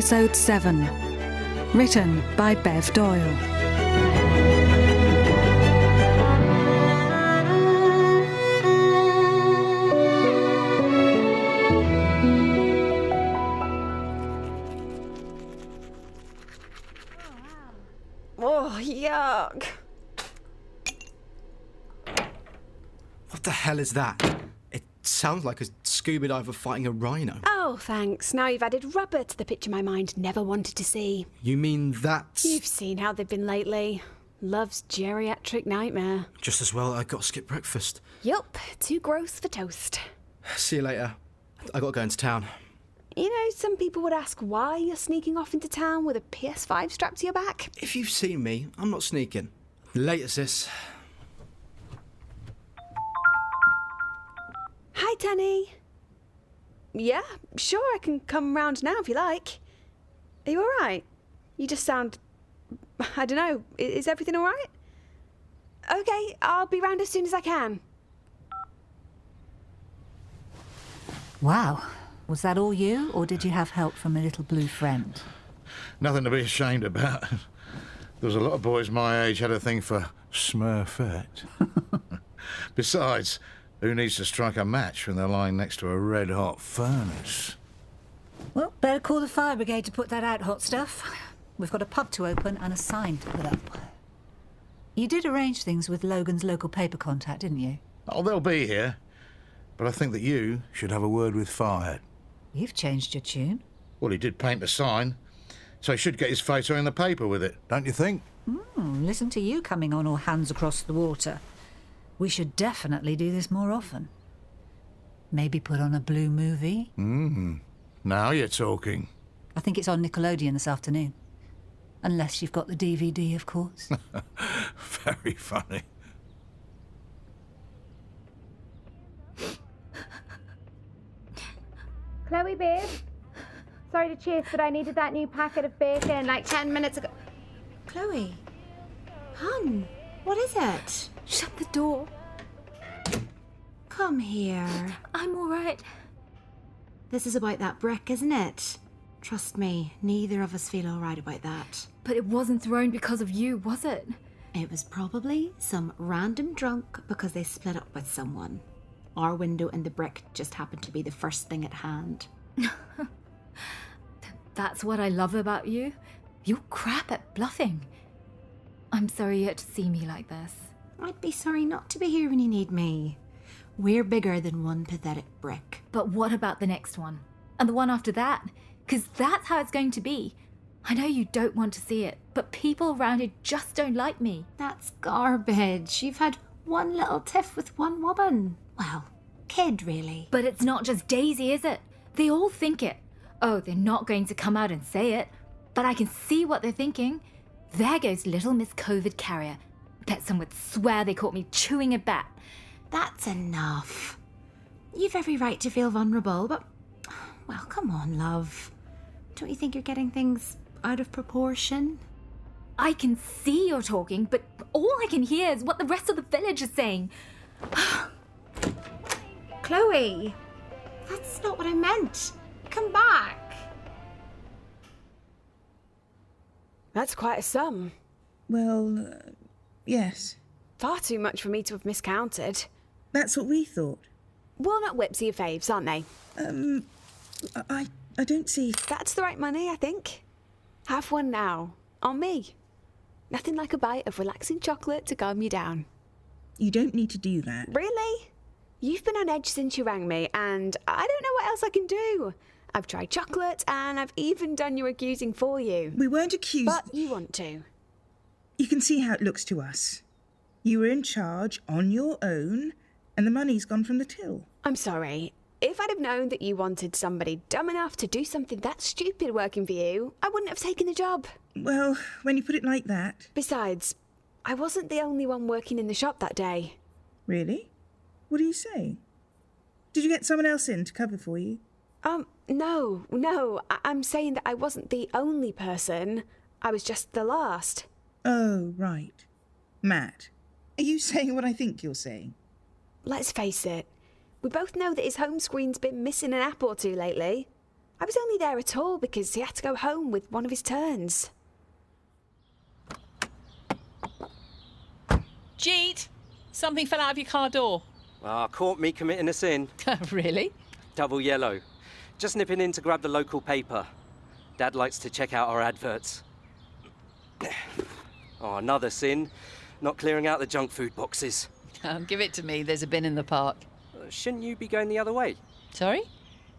Episode 7. Written by Bev Doyle. Oh, yuck. What the hell is that? It sounds like a scuba diver fighting a rhino. Oh, thanks. Now you've added rubber to the picture my mind never wanted to see. You mean that's... You've seen how they've been lately. Love's geriatric nightmare. Just as well I got to skip breakfast. Yup, too gross for toast. See you later. I got to go into town. You know, some people would ask why you're sneaking off into town with a PS5 strapped to your back. If you've seen me, I'm not sneaking. Later, sis. Hi, Tenny. Yeah, sure, I can come round now if you like. Are you all right? You just sound... I don't know, is everything all right? OK, I'll be round as soon as I can. Wow. Was that all you, or did you have help from a little blue friend? Nothing to be ashamed about. There was a lot of boys my age had a thing for Smurfette. Besides, who needs to strike a match when they're lying next to a red-hot furnace? Well, better call the fire brigade to put that out, hot stuff. We've got a pub to open and a sign to put up. You did arrange things with Logan's local paper contact, didn't you? Oh, they'll be here. But I think that you should have a word with Farhad. You've changed your tune. Well, he did paint the sign, so he should get his photo in the paper with it, don't you think? Listen to you coming on all hands across the water. We should definitely do this more often. Maybe put on a blue movie? Now you're talking. I think it's on Nickelodeon this afternoon. Unless you've got the DVD, of course. Very funny. Chloe, babe. Sorry to chase, but I needed that new packet of bacon like 10 minutes ago. Chloe. Hun, what is it? Shut the door. Come here. I'm all right. This is about that brick, isn't it? Trust me, neither of us feel all right about that. But it wasn't thrown because of you, was it? It was probably some random drunk because they split up with someone. Our window and the brick just happened to be the first thing at hand. That's what I love about you. You're crap at bluffing. I'm sorry you had to see me like this. I'd be sorry not to be here when you need me. We're bigger than one pathetic brick. But what about the next one? And the one after that? Because that's how it's going to be. I know you don't want to see it, but people around here just don't like me. That's garbage. You've had one little tiff with one woman. Well, kid, really. But it's not just Daisy, is it? They all think it. Oh, they're not going to come out and say it, but I can see what they're thinking. There goes little Miss COVID carrier. Bet some would swear they caught me chewing a bat. That's enough. You've every right to feel vulnerable, but... Well, come on, love. Don't you think you're getting things out of proportion? I can see you're talking, but all I can hear is what the rest of the village is saying. Chloe, that's not what I meant. Come back. That's quite a sum. Well, yes. Far too much for me to have miscounted. That's what we thought. Walnut whips are your faves, aren't they? I don't see... That's the right money, I think. Have one now. On me. Nothing like a bite of relaxing chocolate to calm you down. You don't need to do that. Really? You've been on edge since you rang me, and I don't know what else I can do. I've tried chocolate, and I've even done your accusing for you. We weren't accused... But you want to. You can see how it looks to us. You were in charge on your own, and the money's gone from the till. I'm sorry. If I'd have known that you wanted somebody dumb enough to do something that stupid working for you, I wouldn't have taken the job. Well, when you put it like that... Besides, I wasn't the only one working in the shop that day. Really? What are you saying? Did you get someone else in to cover for you? No. I'm saying that I wasn't the only person. I was just the last. Oh, right. Matt, are you saying what I think you're saying? Let's face it. We both know that his home screen's been missing an app or two lately. I was only there at all because he had to go home with one of his turns. Jeet! Something fell out of your car door. Caught me committing a sin. Really? Double yellow. Just nipping in to grab the local paper. Dad likes to check out our adverts. Another sin. Not clearing out the junk food boxes. Give it to me. There's a bin in the park. Shouldn't you be going the other way? Sorry?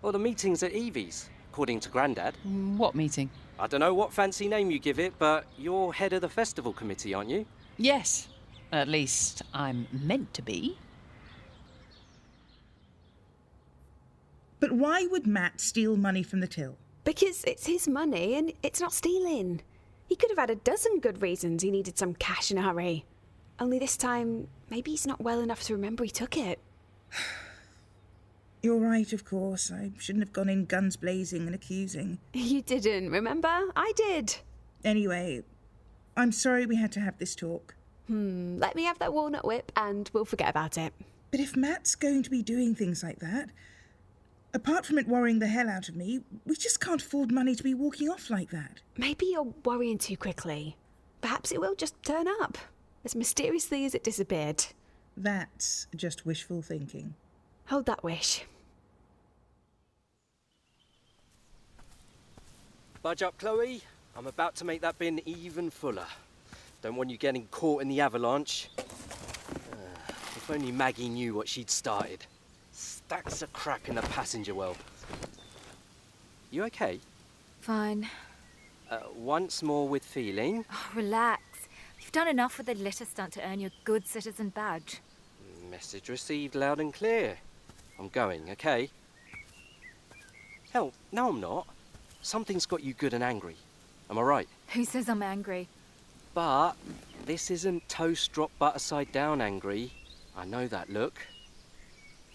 Well, the meeting's at Evie's, according to Grandad. What meeting? I don't know what fancy name you give it, but you're head of the festival committee, aren't you? Yes. At least I'm meant to be. But why would Matt steal money from the till? Because it's his money and it's not stealing. He could have had a dozen good reasons he needed some cash in a hurry. Only this time, maybe he's not well enough to remember he took it. You're right, of course. I shouldn't have gone in guns blazing and accusing. You didn't, remember? I did. Anyway, I'm sorry we had to have this talk. Let me have that walnut whip and we'll forget about it. But if Matt's going to be doing things like that, apart from it worrying the hell out of me, we just can't afford money to be walking off like that. Maybe you're worrying too quickly. Perhaps it will just turn up, as mysteriously as it disappeared. That's just wishful thinking. Hold that wish. Budge up, Chloe. I'm about to make that bin even fuller. Don't want you getting caught in the avalanche. If only Maggie knew what she'd started. Stacks of crap in the passenger well. You okay? Fine. Once more with feeling. Oh, relax. You've done enough with the litter stunt to earn your good citizen badge. Message received loud and clear. I'm going, okay? Hell, no I'm not. Something's got you good and angry. Am I right? Who says I'm angry? But this isn't toast drop butter side down angry. I know that look.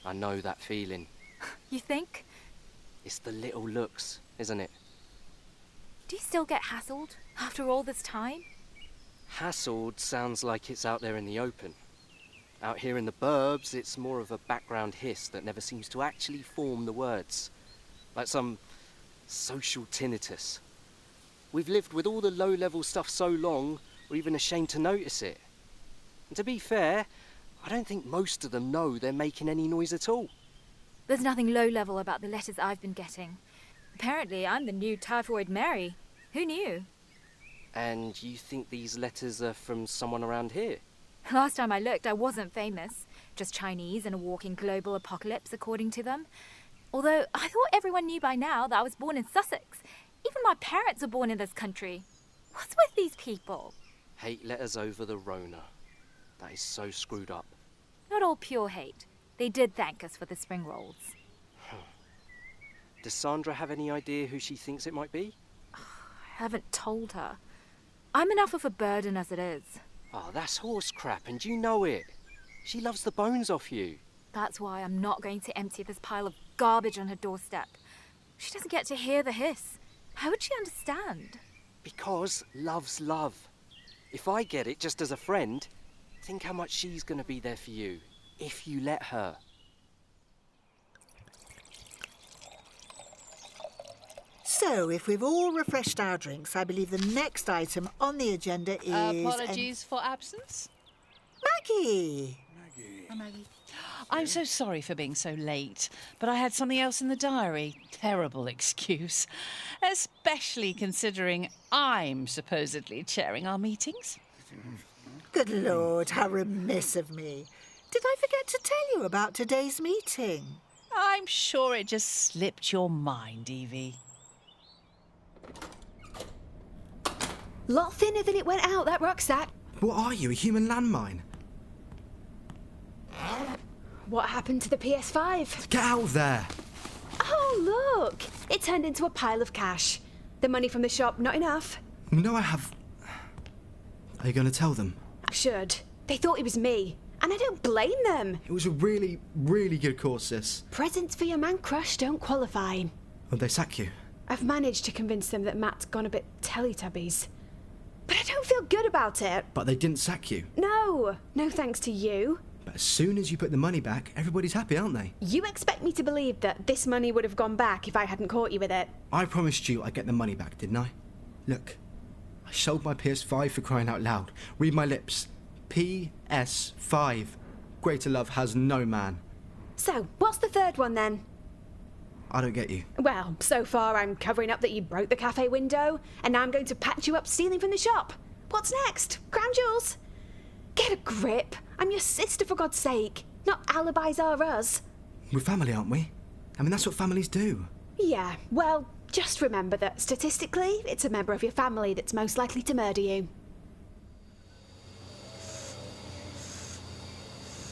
I know that feeling. You think? It's the little looks, isn't it? Do you still get hassled after all this time? Hassled sounds like it's out there in the open. Out here in the burbs, it's more of a background hiss that never seems to actually form the words. Like some social tinnitus. We've lived with all the low-level stuff so long, we're even ashamed to notice it. And to be fair, I don't think most of them know they're making any noise at all. There's nothing low-level about the letters I've been getting. Apparently, I'm the new Typhoid Mary. Who knew? And you think these letters are from someone around here? Last time I looked, I wasn't famous. Just Chinese and a walking global apocalypse, according to them. Although, I thought everyone knew by now that I was born in Sussex. Even my parents were born in this country. What's with these people? Hate letters over the Rona. That is so screwed up. Not all pure hate. They did thank us for the spring rolls. Does Sandra have any idea who she thinks it might be? I haven't told her. I'm enough of a burden as it is. Oh, that's horse crap, and you know it. She loves the bones off you. That's why I'm not going to empty this pile of garbage on her doorstep. She doesn't get to hear the hiss. How would she understand? Because love's love. If I get it just as a friend, think how much she's going to be there for you, if you let her. So, if we've all refreshed our drinks, I believe the next item on the agenda is... Apologies for absence. Maggie! Oh, Maggie. I'm so sorry for being so late, but I had something else in the diary. Terrible excuse. Especially considering I'm supposedly chairing our meetings. Good Lord, how remiss of me. Did I forget to tell you about today's meeting? I'm sure it just slipped your mind, Evie. Lot thinner than it went out, that rucksack. What are you, a human landmine? What happened to the PS5? Get out of there! Oh, look! It turned into a pile of cash. The money from the shop, not enough. You know I have... Are you going to tell them? I should. They thought it was me. And I don't blame them. It was a really, really good course, sis. Presents for your man crush don't qualify. Would they sack you? I've managed to convince them that Matt's gone a bit Teletubbies. But I don't feel good about it. But they didn't sack you. No. No thanks to you. But as soon as you put the money back, everybody's happy, aren't they? You expect me to believe that this money would have gone back if I hadn't caught you with it? I promised you I'd get the money back, didn't I? Look, I sold my PS5 for crying out loud. Read my lips. PS5. Greater love has no man. So, what's the third one then? I don't get you. Well, so far I'm covering up that you broke the cafe window, and now I'm going to patch you up stealing from the shop. What's next? Crown jewels? Get a grip. I'm your sister, for God's sake. Not alibis are us. We're family, aren't we? I mean, that's what families do. Yeah, well, just remember that statistically, it's a member of your family that's most likely to murder you.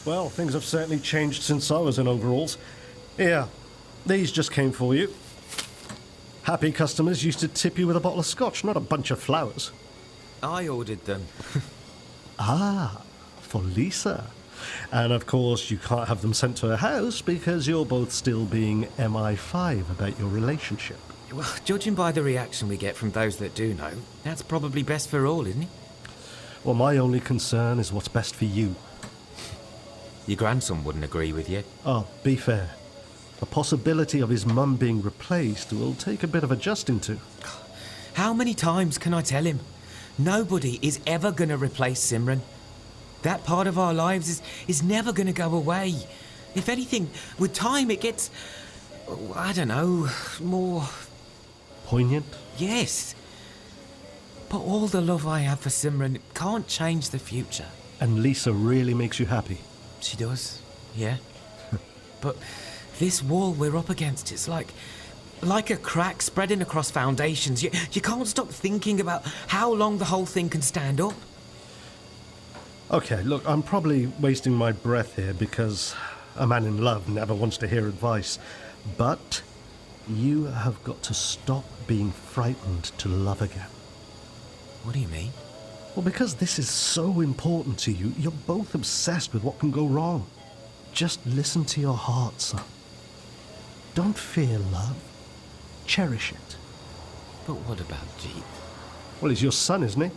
Well, things have certainly changed since I was in overalls. Here, these just came for you. Happy customers used to tip you with a bottle of scotch, not a bunch of flowers. I ordered them. Ah, for Lisa. And of course, you can't have them sent to her house because you're both still being MI5 about your relationship. Well, judging by the reaction we get from those that do know, that's probably best for all, isn't it? Well, my only concern is what's best for you. Your grandson wouldn't agree with you. Oh, be fair. The possibility of his mum being replaced will take a bit of adjusting to. How many times can I tell him? Nobody is ever going to replace Simran. That part of our lives is never going to go away. If anything, with time it gets, I don't know, more... Poignant? Yes. But all the love I have for Simran can't change the future. And Lisa really makes you happy? She does, yeah. But this wall we're up against, it's like a crack spreading across foundations. You can't stop thinking about how long the whole thing can stand up. Okay, look, I'm probably wasting my breath here because a man in love never wants to hear advice. But you have got to stop being frightened to love again. What do you mean? Well, because this is so important to you, you're both obsessed with what can go wrong. Just listen to your heart, son. Don't fear love. Cherish it. But what about Jeep? Well, he's your son, isn't he?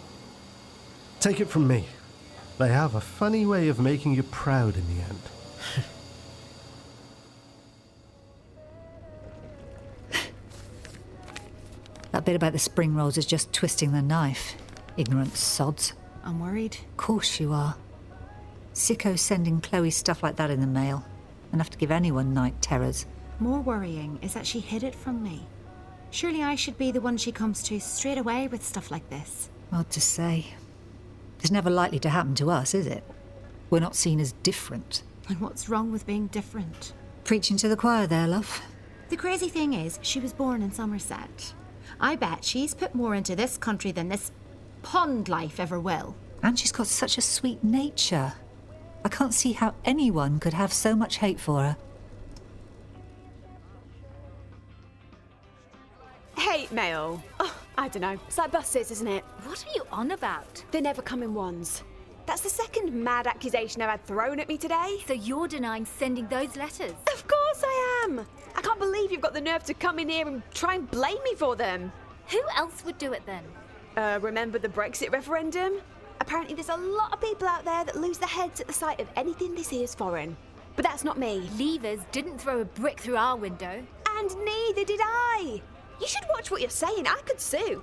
Take it from me. They have a funny way of making you proud in the end. That bit about the spring rolls is just twisting the knife. Ignorant sods. I'm worried. Of course you are. Sicko sending Chloe stuff like that in the mail. Enough to give anyone night terrors. More worrying is that she hid it from me. Surely I should be the one she comes to straight away with stuff like this. Hard to say. It's never likely to happen to us, is it? We're not seen as different. And what's wrong with being different? Preaching to the choir there, love. The crazy thing is, she was born in Somerset. I bet she's put more into this country than this pond life ever will. And she's got such a sweet nature. I can't see how anyone could have so much hate for her. Hate mail. Oh, I don't know. It's like buses, isn't it? What are you on about? They never come in ones. That's the second mad accusation I've had thrown at me today. So you're denying sending those letters? Of course I am. I can't believe you've got the nerve to come in here and try and blame me for them. Who else would do it then? Remember the Brexit referendum? Apparently there's a lot of people out there that lose their heads at the sight of anything they see as foreign. But that's not me. Leavers didn't throw a brick through our window. And neither did I. You should watch what you're saying. I could sue.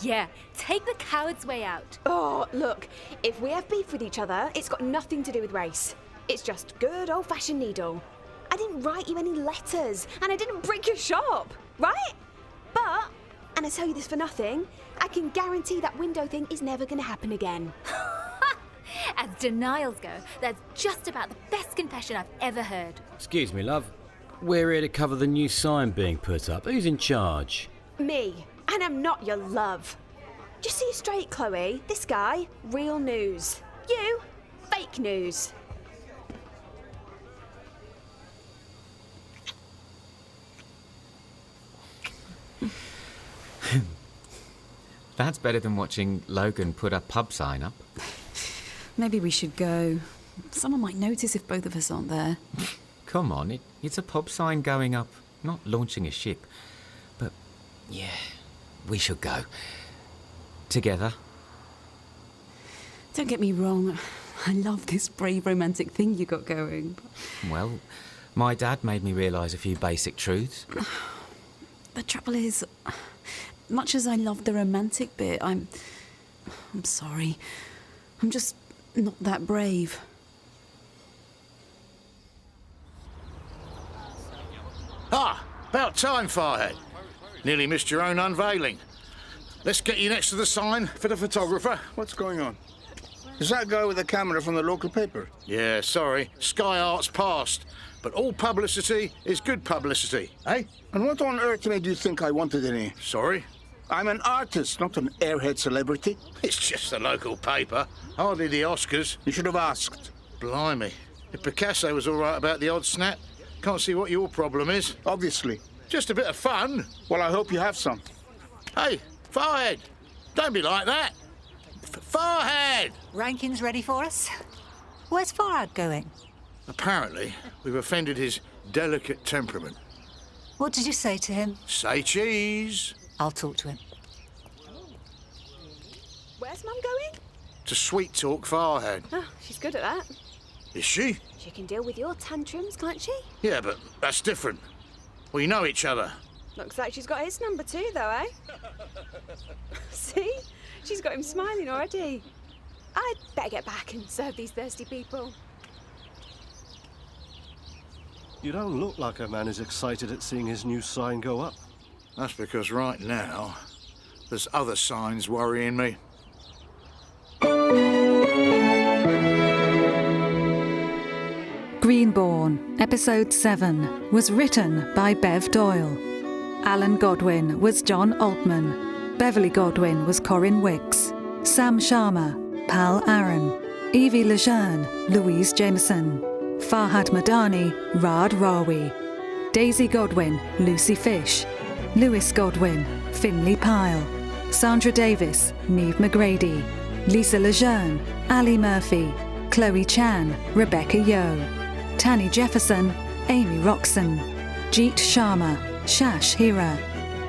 Yeah, take the coward's way out. Oh, look, if we have beef with each other, it's got nothing to do with race. It's just good old-fashioned needle. I didn't write you any letters, and I didn't brick your shop, right? But, and I tell you this for nothing, I can guarantee that window thing is never going to happen again. As denials go, that's just about the best confession I've ever heard. Excuse me, love. We're here to cover the new sign being put up. Who's in charge? Me. And I'm not your love. Just see you straight, Chloe. This guy, real news. You, fake news. That's better than watching Logan put a pub sign up. Maybe we should go. Someone might notice if both of us aren't there. Come on, it's a pub sign going up, not launching a ship. But, yeah, we should go. Together. Don't get me wrong. I love this brave romantic thing you got going. Well, my dad made me realise a few basic truths. The trouble is, much as I love the romantic bit, I'm sorry. I'm just not that brave. Ah, about time, Farhad. Nearly missed your own unveiling. Let's get you next to the sign for the photographer. What's going on? Is that guy with the camera from the local paper? Yeah, sorry. Sky Art's passed. But all publicity is good publicity, eh? And what on earth made you think I wanted any? Sorry? I'm an artist, not an airhead celebrity. It's just the local paper. Hardly the Oscars. You should have asked. Blimey. If Picasso was all right about the odd snap, can't see what your problem is. Obviously. Just a bit of fun. Well, I hope you have some. Hey, Farhad, don't be like that. Farhad! Rankins ready for us? Where's Farhad going? Apparently, we've offended his delicate temperament. What did you say to him? Say cheese. I'll talk to him. Where's Mum going? To sweet talk Farhad. Oh, she's good at that. Is she? She can deal with your tantrums, can't she? Yeah, but that's different. We know each other. Looks like she's got his number too, though, eh? See? She's got him smiling already. I'd better get back and serve these thirsty people. You don't look like a man who's excited at seeing his new sign go up. That's because right now, there's other signs worrying me. Greenborne, Episode 7, was written by Bev Doyle. Alan Godwin was John Altman. Beverly Godwin was Corrinne Wicks. Sam Sharma, Pal Aaron. Evie Lejeune, Louise Jameson. Farhad Madani, Raad Rawi. Daisy Godwin, Lucy Fish. Lewis Godwin, Finley Pyle. Sandra Davis, Neve McGrady. Lisa Lejeune, Ali Murphy. Chloe Chan, Rebecca Yo. Tanny Jefferson, Amy Roxon. Jeet Sharma, Shash Hira.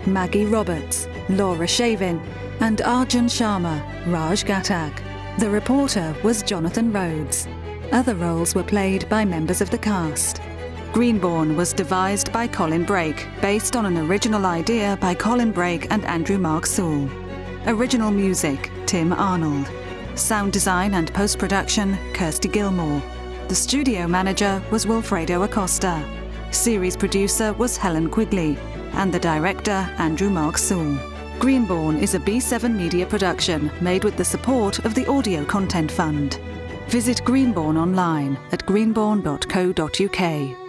Maggie Roberts, Laura Shavin, and Arjun Sharma, Raj Gatag. The reporter was Jonathan Rhodes. Other roles were played by members of the cast. Greenborne was devised by Colin Brake, based on an original idea by Colin Brake and Andrew Mark Sewell. Original music, Tim Arnold. Sound design and post-production, Kirsty Gilmore. The studio manager was Wilfredo Acosta. Series producer was Helen Quigley. And the director, Andrew Mark Sewell. Greenborne is a B7 Media production made with the support of the Audio Content Fund. Visit Greenborne online at greenborne.co.uk.